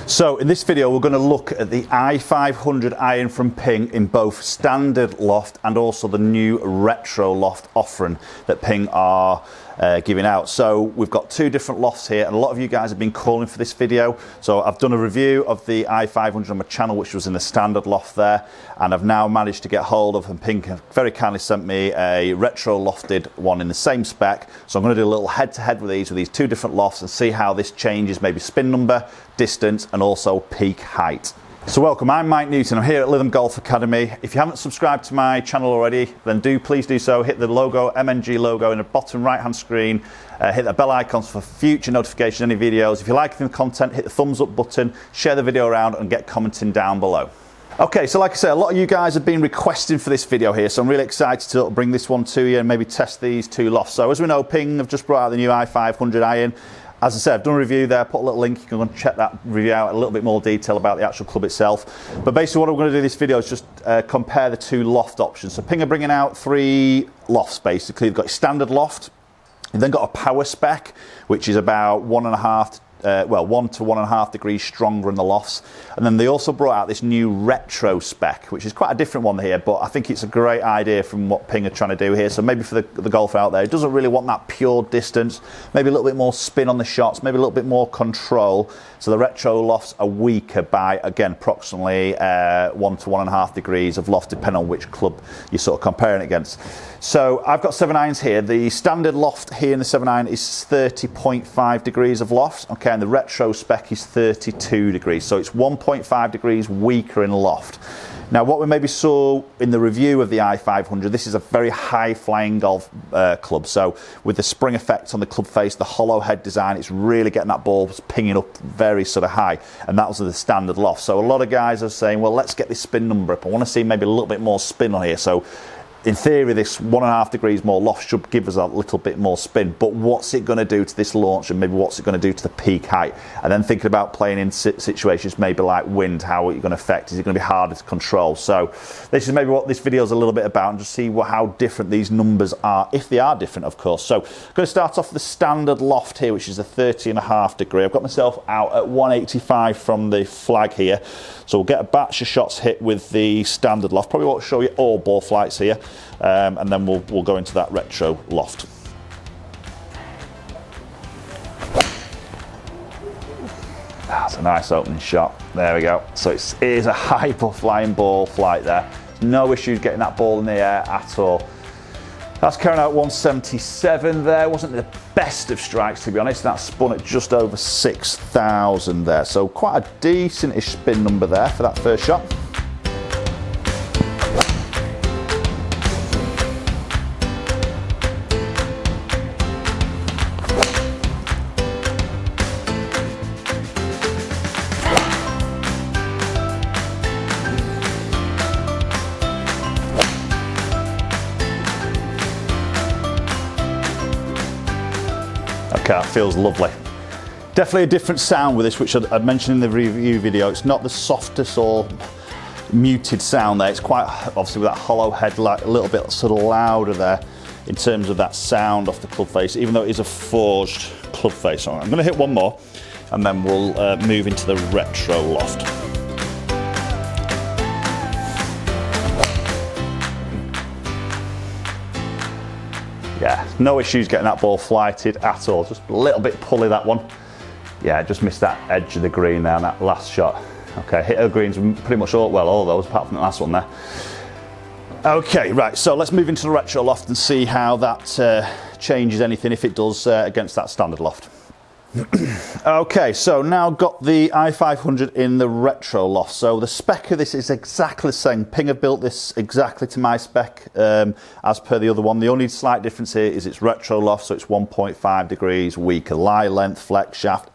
So in this video we're going to look at the i500 iron from Ping in both standard loft and also the new retro loft offering that Ping are giving out. So we've got two different lofts here, and a lot of you guys have been calling for this video. So I've done a review of the i500 on my channel, which was in the standard loft there, and I've now managed to get hold of, and Ping very kindly sent me a retro lofted one in the same spec. So I'm going to do a little head-to-head with these two different lofts and see how this changes maybe spin number, distance and also peak height. So welcome, I'm Mike Newton, I'm here at Lytham Golf Academy. If you haven't subscribed to my channel already, then please do so. Hit the logo, MNG logo in the bottom right hand screen, hit the bell icons for future notifications of any videos. If you like the content, hit the thumbs up button, share the video around and get commenting down below. Okay, so like I say, a lot of you guys have been requesting for this video here, so I'm really excited to bring this one to you and maybe test these two lofts. So as we know, Ping have just brought out the new i500 iron. As I said, I've done a review there, put a little link, you can go and check that review out, a little bit more detail about the actual club itself. But basically what I'm going to do in this video is just compare the two loft options. So Ping are bringing out three lofts basically. They've got a standard loft, you've then got a power spec, which is about 1 to 1.5 degrees stronger in the lofts. And then they also brought out this new retro spec, which is quite a different one here, but I think it's a great idea from what Ping are trying to do here. So maybe for the golfer out there who doesn't really want that pure distance, maybe a little bit more spin on the shots, maybe a little bit more control. So the retro lofts are weaker by, again, approximately 1 to 1.5 degrees of loft, depending on which club you're sort of comparing it against. So I've got 7 irons here. The standard loft here in the 7 iron is 30.5 degrees of loft, okay, and the retro spec is 32 degrees. So it's 1.5 degrees weaker in loft. Now what we maybe saw in the review of the i500, this is a very high flying golf club. So with the spring effect on the club face, the hollow head design, it's really getting that ball pinging up very sort of high, and that was the standard loft. So a lot of guys are saying, well, let's get this spin number up. I want to see maybe a little bit more spin on here. So in theory, this 1.5 degrees more loft should give us a little bit more spin, but what's it going to do to this launch, and maybe what's it going to do to the peak height? And then thinking about playing in situations maybe like wind, how are you going to affect? Is it going to be harder to control? So this is maybe what this video is a little bit about, and just see how different these numbers are, if they are different, of course. So I'm going to start off with the standard loft here, which is a 30.5 degree. I've got myself out at 185 from the flag here, so we'll get a batch of shots hit with the standard loft. Probably won't show you all ball flights here. And then we'll go into that retro loft. That's a nice opening shot. There we go. So it is a high flying ball flight there. No issues getting that ball in the air at all. That's carrying out 177 there. Wasn't the best of strikes, to be honest. That spun at just over 6,000 there. So quite a decent-ish spin number there for that first shot. Okay, that feels lovely. Definitely a different sound with this, which I mentioned in the review video. It's not the softest or muted sound there. It's quite, obviously with that hollow head, like a little bit sort of louder there in terms of that sound off the club face, even though it is a forged club face. So I'm going to hit one more and then we'll move into the retro loft. Yeah, no issues getting that ball flighted at all. Just a little bit pulley, that one. Yeah, just missed that edge of the green there on that last shot. Okay, hit the greens pretty much all those, apart from the last one there. Okay, right, so let's move into the retro loft and see how that changes anything, if it does, against that standard loft. Okay, so now got the i500 in the retro loft. So the spec of this is exactly the same. Ping have built this exactly to my spec as per the other one. The only slight difference here is it's retro loft, so it's 1.5 degrees weaker. Lie, length, flex, shaft,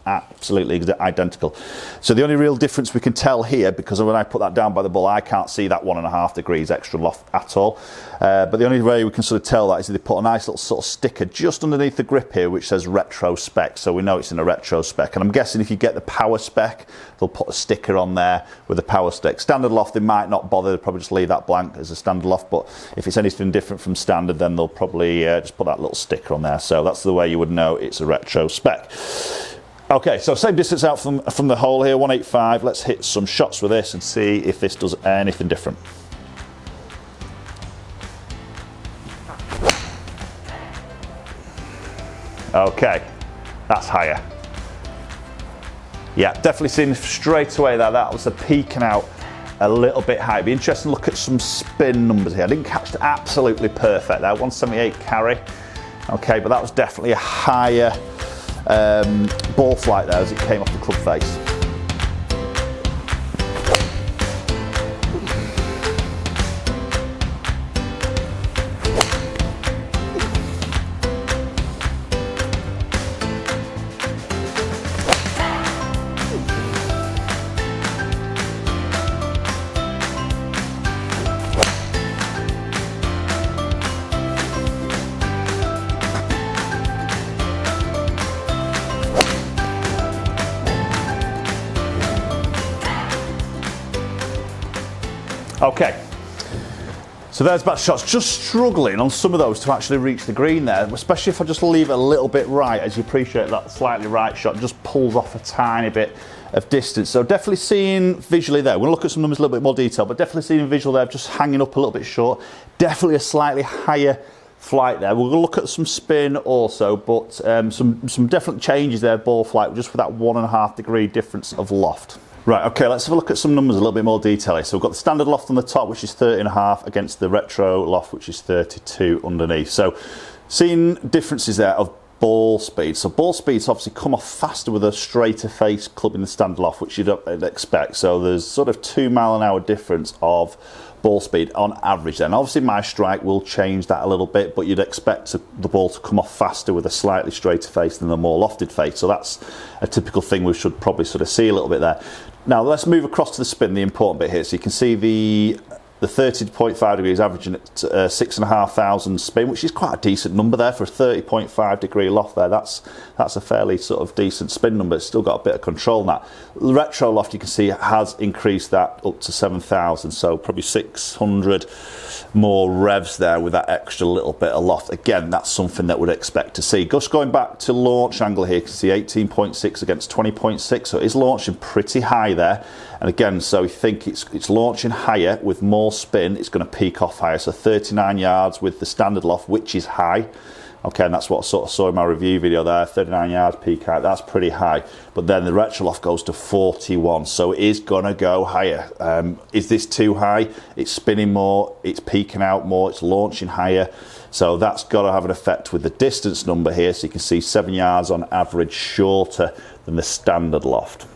absolutely identical. So the only real difference we can tell here, because when I put that down by the ball, I can't see that 1.5 degrees extra loft at all. But the only way we can sort of tell that is they put a nice little sort of sticker just underneath the grip here, which says retro spec. So we know it's in a retro spec. And I'm guessing if you get the power spec, they'll put a sticker on there with the power stick. Standard loft, they might not bother. They'll probably just leave that blank as a standard loft. But if it's anything different from standard, then they'll probably just put that little sticker on there. So that's the way you would know it's a retro spec. Okay, so same distance out from the hole here, 185. Let's hit some shots with this and see if this does anything different. Okay, that's higher. Yeah, definitely seen straight away that was a peaking out a little bit high. Be interesting to look at some spin numbers here. I didn't catch it absolutely perfect there, 178 carry. Okay, but that was definitely a higher ball flight there as it came off the club face. Okay, so there's back shots. Just struggling on some of those to actually reach the green there, especially if I just leave it a little bit right. As you appreciate, that slightly right shot just pulls off a tiny bit of distance. So definitely seeing visually there. We'll look at some numbers in a little bit more detail, but definitely seeing visual there, just hanging up a little bit short. Definitely a slightly higher flight there. We'll look at some spin also, but some definite changes there, ball flight, just for that 1.5 degree difference of loft. Right, okay, let's have a look at some numbers a little bit more detail. So we've got the standard loft on the top, which is 30.5, against the retro loft, which is 32 underneath. So seeing differences there of ball speed. So ball speeds obviously come off faster with a straighter face club in the standard loft, which you'd expect. So there's sort of 2 mile an hour difference of ball speed on average then. Obviously my strike will change that a little bit, but you'd expect the ball to come off faster with a slightly straighter face than the more lofted face. So that's a typical thing we should probably sort of see a little bit there. Now let's move across to the spin, the important bit here. So you can see the 30.5 degrees averaging at 6,500 spin, which is quite a decent number there for a 30.5 degree loft there. That's a fairly sort of decent spin number. It's still got a bit of control in that. The retro loft, you can see, has increased that up to 7,000, so probably 600 more revs there with that extra little bit of loft. Again, that's something that we'd expect to see. Just going back to launch angle here, you can see 18.6 against 20.6, so it is launching pretty high there. And again, so we think it's launching higher with more spin, it's going to peak off higher. So 39 yards with the standard loft, which is high. Okay, and that's what I sort of saw in my review video there, 39 yards peak height, that's pretty high. But then the retro loft goes to 41, so it is going to go higher. Is this too high? It's spinning more, it's peaking out more, it's launching higher. So that's got to have an effect with the distance number here. So you can see 7 yards on average shorter than the standard loft.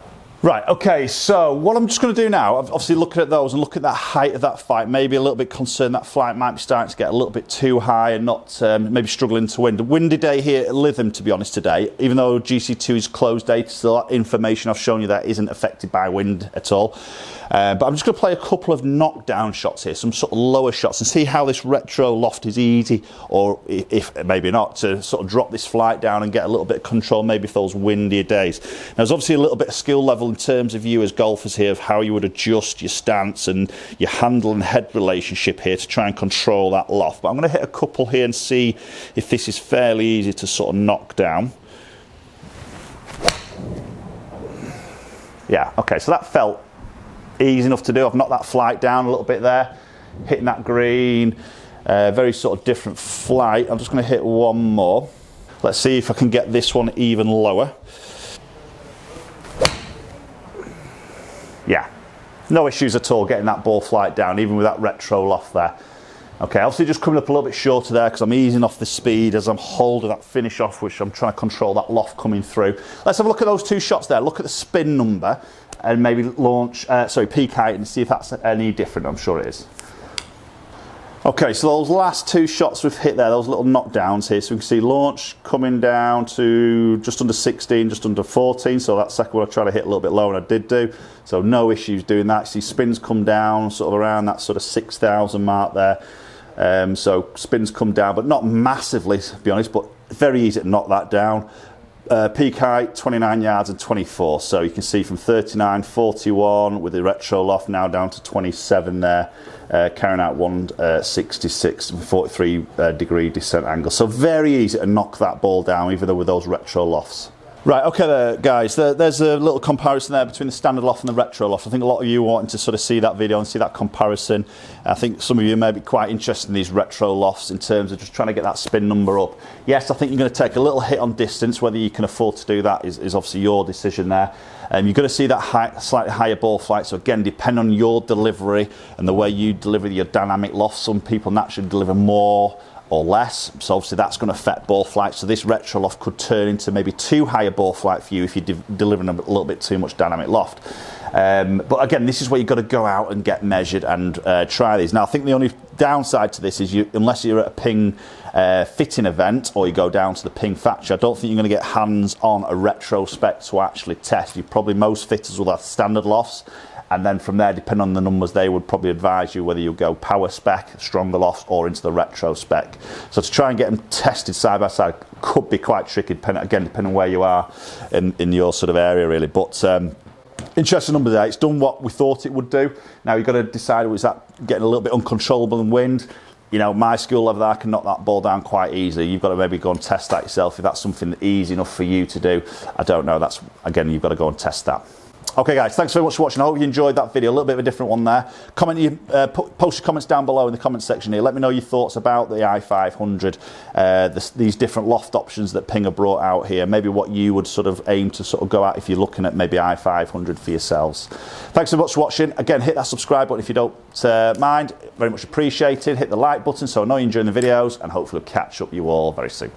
Right, okay, so what I'm just going to do now, obviously looking at those and looking at that height of that flight, maybe a little bit concerned that flight might be starting to get a little bit too high and not maybe struggling to wind. A windy day here at Lytham, to be honest, today, even though GC2 is closed day, still that information I've shown you there isn't affected by wind at all. But I'm just going to play a couple of knockdown shots here, some sort of lower shots, and see how this retro loft is easy, or if maybe not, to sort of drop this flight down and get a little bit of control maybe for those windier days. Now there's obviously a little bit of skill level in terms of you as golfers here, of how you would adjust your stance and your handle and head relationship here to try and control that loft. But I'm going to hit a couple here and see if this is fairly easy to sort of knock down. Yeah, okay, so that felt easy enough to do. I've knocked that flight down a little bit there, hitting that green, very sort of different flight. I'm just going to hit one more. Let's see if I can get this one even lower. Yeah, no issues at all getting that ball flight down, even with that retro loft there. Okay, obviously just coming up a little bit shorter there because I'm easing off the speed as I'm holding that finish off, which I'm trying to control that loft coming through. Let's have a look at those two shots there. Look at the spin number and maybe launch, peak height, and see if that's any different. I'm sure it is. Okay, so those last two shots we've hit there, those little knockdowns here, so we can see launch coming down to just under 16, just under 14, so that second one I tried to hit a little bit lower and I did do, so no issues doing that. See spins come down sort of around that sort of 6,000 mark there, so spins come down, but not massively to be honest, but very easy to knock that down. Peak height 29 yards and 24, so you can see from 39, 41 with the retro loft now down to 27 there, carrying out 166 and 43 degree descent angle, so very easy to knock that ball down even though with those retro lofts. Right, okay there, guys, there's a little comparison there between the standard loft and the retro loft. I think a lot of you are wanting to sort of see that video and see that comparison. I think some of you may be quite interested in these retro lofts in terms of just trying to get that spin number up. Yes, I think you're going to take a little hit on distance. Whether you can afford to do that is obviously your decision there. You're going to see that slightly higher ball flight, so again, depending on your delivery and the way you deliver your dynamic loft, some people naturally deliver more or less, so obviously that's going to affect ball flight. So this retro loft could turn into maybe too high a ball flight for you if you're delivering a little bit too much dynamic loft. But again, this is where you've got to go out and get measured and try these. Now, I think the only downside to this is unless you're at a Ping fitting event or you go down to the Ping factory, I don't think you're going to get hands on a retro spec to actually test. Most fitters will have standard lofts, and then from there, depending on the numbers, they would probably advise you whether you go power spec, stronger lofts, or into the retro spec. So to try and get them tested side by side could be quite tricky, depending on where you are in your sort of area, really. But interesting number there. It's done what we thought it would do. Now you've got to decide, was that getting a little bit uncontrollable in wind? You know, my skill level there, I can knock that ball down quite easily. You've got to maybe go and test that yourself. If that's something easy enough for you to do, I don't know. That's, again, you've got to go and test that. Okay, guys, thanks very much for watching. I hope you enjoyed that video. A little bit of a different one there. Post your comments down below in the comment section here. Let me know your thoughts about the i500, these different loft options that Ping have brought out here. Maybe what you would sort of aim to sort of go at if you're looking at maybe i500 for yourselves. Thanks so much for watching. Again, hit that subscribe button if you don't mind. Very much appreciated. Hit the like button so I know you're enjoying the videos, and hopefully I'll catch up with you all very soon.